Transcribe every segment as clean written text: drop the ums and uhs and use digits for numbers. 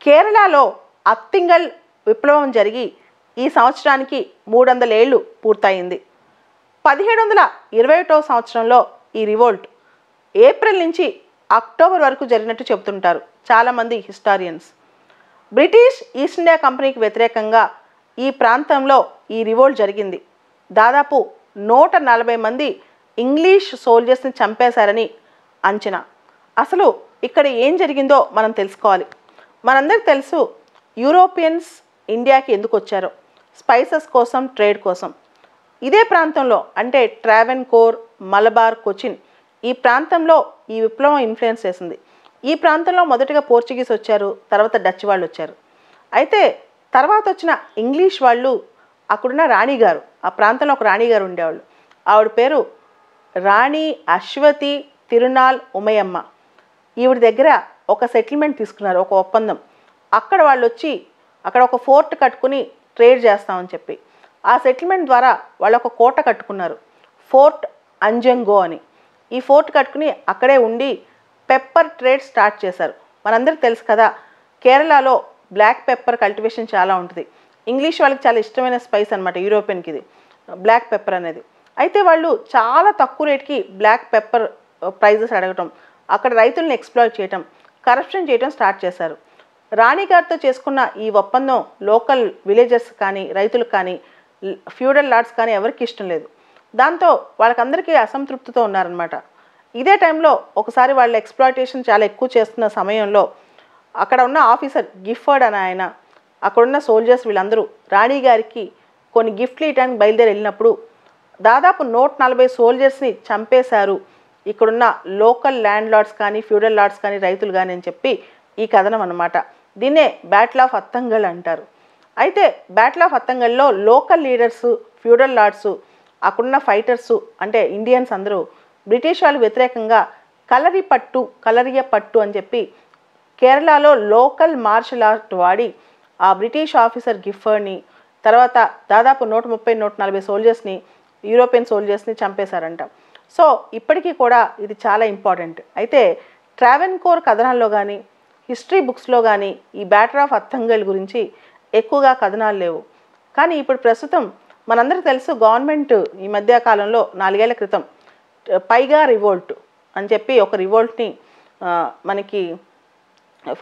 కేరళలో అత్తింగల్ విప్లవం జరిగి ఈ సంవత్సరానికి 300 ఏళ్ళు పూర్తయింది. 1721వ సంవత్సరంలో ఈ రివోల్ట్ ఏప్రిల్ నుంచి అక్టోబర్ వరకు జరిగినట్టు చెబుతుంటారు చాలామంది హిస్టారియన్స్. బ్రిటిష్ ఈస్ట్ ఇండియా కంపెనీకి వ్యతిరేకంగా ఈ ప్రాంతంలో ఈ రివోల్ట్ జరిగింది. దాదాపు 140 మంది ఇంగ్లీష్ సోల్జర్స్ని చంపేశారని అంచనా. అసలు ఇక్కడ ఏం జరిగిందో మనం తెలుసుకోవాలి. మనందరికీ తెలుసు యూరోపియన్స్ ఇండియాకి ఎందుకు వచ్చారో, స్పైసెస్ కోసం, ట్రేడ్ కోసం. ఇదే ప్రాంతంలో అంటే ట్రావెన్కోర్, మలబార్, కొచిన్ ఈ ప్రాంతంలో ఈ విప్లవం ఇన్ఫ్లుయెన్స్ చేసింది. ఈ ప్రాంతంలో మొదటగా పోర్చుగీస్ వచ్చారు, తర్వాత డచ్ వాళ్ళు వచ్చారు. అయితే తర్వాత వచ్చిన ఇంగ్లీష్ వాళ్ళు అక్కడున్న రాణిగారు, ఆ ప్రాంతంలో ఒక రాణిగారు ఉండేవాళ్ళు. ఆవిడ పేరు రాణి అశ్వతి తిరునాల్ ఉమయమ్మ. ఈవిడ దగ్గర ఒక సెటిల్మెంట్ తీసుకున్నారు, ఒక ఒప్పందం. అక్కడ వాళ్ళు వచ్చి అక్కడ ఒక ఫోర్ట్ కట్టుకుని ట్రేడ్ చేస్తామని చెప్పి ఆ సెటిల్మెంట్ ద్వారా వాళ్ళు ఒక కోట కట్టుకున్నారు, ఫోర్ట్ అంజంగో అని. ఈ ఫోర్ట్ కట్టుకుని అక్కడే ఉండి పెప్పర్ ట్రేడ్ స్టార్ట్ చేశారు. మనందరికీ తెలుసు కదా, కేరళలో బ్లాక్ పెప్పర్ కల్టివేషన్ చాలా ఉంటుంది. ఇంగ్లీష్ వాళ్ళకి చాలా ఇష్టమైన స్పైస్ అనమాట యూరోపియన్కి ఇది బ్లాక్ పెప్పర్ అనేది. అయితే వాళ్ళు చాలా తక్కువ రేట్కి బ్లాక్ పెప్పర్ ప్రైజెస్ అడగటం, అక్కడ రైతులను ఎక్స్ప్లాయిట్ చేయటం, కరప్షన్ చేయటం స్టార్ట్ చేశారు. రాణి గారితో చేసుకున్న ఈ ఒప్పందం లోకల్ విలేజెస్ కానీ, రైతులకు కానీ, ఫ్యూడల్ లార్డ్స్ కానీ ఎవరికి ఇష్టం లేదు. దాంతో వాళ్ళకందరికీ అసంతృప్తితో ఉన్నారనమాట. ఇదే టైంలో ఒకసారి వాళ్ళ ఎక్స్ప్లాయిటేషన్ చాలా ఎక్కువ చేస్తున్న సమయంలో అక్కడ ఉన్న ఆఫీసర్ గిఫర్డ్ అని ఆయన, అక్కడున్న సోల్జర్స్ వీళ్ళందరూ రాణి గారికి కొన్ని గిఫ్ట్లు ఇవ్వడానికి బయలుదేరి వెళ్ళినప్పుడు దాదాపు 140 సోల్జర్స్ని చంపేశారు ఇక్కడున్న లోకల్ ల్యాండ్ లార్డ్స్ కానీ, ఫ్యూడల్ లార్డ్స్ కానీ, రైతులు కానీ అని చెప్పి ఈ కథనం అన్నమాట. దీన్నే బ్యాటిల్ ఆఫ్ అత్తంగల్ అంటారు. అయితే బ్యాటిల్ ఆఫ్ అత్తంగల్లో లోకల్ లీడర్సు, ఫ్యూడల్ లార్డ్సు, అక్కడున్న ఫైటర్సు అంటే ఇండియన్స్ అందరూ బ్రిటిష్ వాళ్ళు వ్యతిరేకంగా కలరియ పట్టు అని చెప్పి కేరళలో లోకల్ మార్షల్ ఆర్ట్ వాడి ఆ బ్రిటిష్ ఆఫీసర్ గిఫర్డ్ని, తర్వాత దాదాపు 130-140 సోల్జర్స్ని, యూరోపియన్ సోల్జర్స్ని చంపేశారంట. సో ఇప్పటికీ కూడా ఇది చాలా ఇంపార్టెంట్. అయితే ట్రావెన్కోర్ కథనాల్లో కానీ, హిస్టరీ బుక్స్లో కానీ ఈ బ్యాటిల్ ఆఫ్ అత్తంగల్ గురించి ఎక్కువగా కథనాలు లేవు. కానీ ఇప్పుడు ప్రస్తుతం మనందరికీ తెలుసు, గవర్నమెంట్ ఈ మధ్య కాలంలో 4 ఏళ్ల క్రితం పైగా రివోల్ట్ అని చెప్పి ఒక రివోల్ట్ని మనకి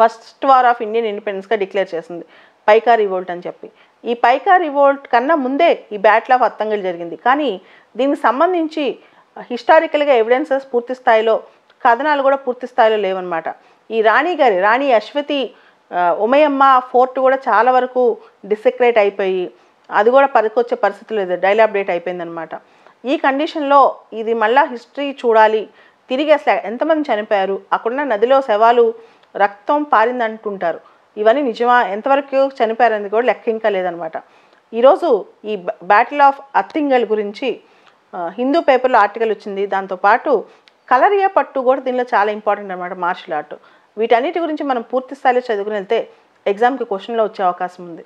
ఫస్ట్ వార్ ఆఫ్ ఇండియన్ ఇండిపెండెన్స్గా డిక్లేర్ చేసింది, పైకా రివోల్ట్ అని చెప్పి. ఈ పైకా రివోల్ట్ కన్నా ముందే ఈ బ్యాటిల్ ఆఫ్ అత్తంగల్ జరిగింది. కానీ దీనికి సంబంధించి హిస్టారికల్గా ఎవిడెన్సెస్ పూర్తి స్థాయిలో, కథనాలు కూడా పూర్తి స్థాయిలో లేవన్నమాట. ఈ రాణి అశ్వతి ఉమయమ్మ ఫోర్ట్ కూడా చాలా వరకు డిసెక్రేట్ అయిపోయి అది కూడా పనికొచ్చే పరిస్థితి లేదు, డైలాబిడేట్ అయిపోయిందనమాట. ఈ కండిషన్లో ఇది మళ్ళీ హిస్టరీ చూడాలి, తిరిగి అసలు ఎంతమంది చనిపోయారు, అక్కడున్న నదిలో శవాలు రక్తం పారిందంటుంటారు, ఇవన్నీ నిజమా, ఎంతవరకు చనిపోయారని కూడా లెక్క ఇంకా లేదనమాట. ఈరోజు ఈ బ్యాటిల్ ఆఫ్ అత్తింగల్ గురించి హిందూ పేపర్లో ఆర్టికల్ వచ్చింది. దాంతోపాటు కలరియా పట్టు కూడా దీనిలో చాలా ఇంపార్టెంట్ అనమాట, మార్షల్ ఆర్ట్. వీటన్నిటి గురించి మనం పూర్తి స్థాయిలో చదువుకుని వెళ్తే ఎగ్జామ్కి క్వశ్చన్లో వచ్చే అవకాశం ఉంది.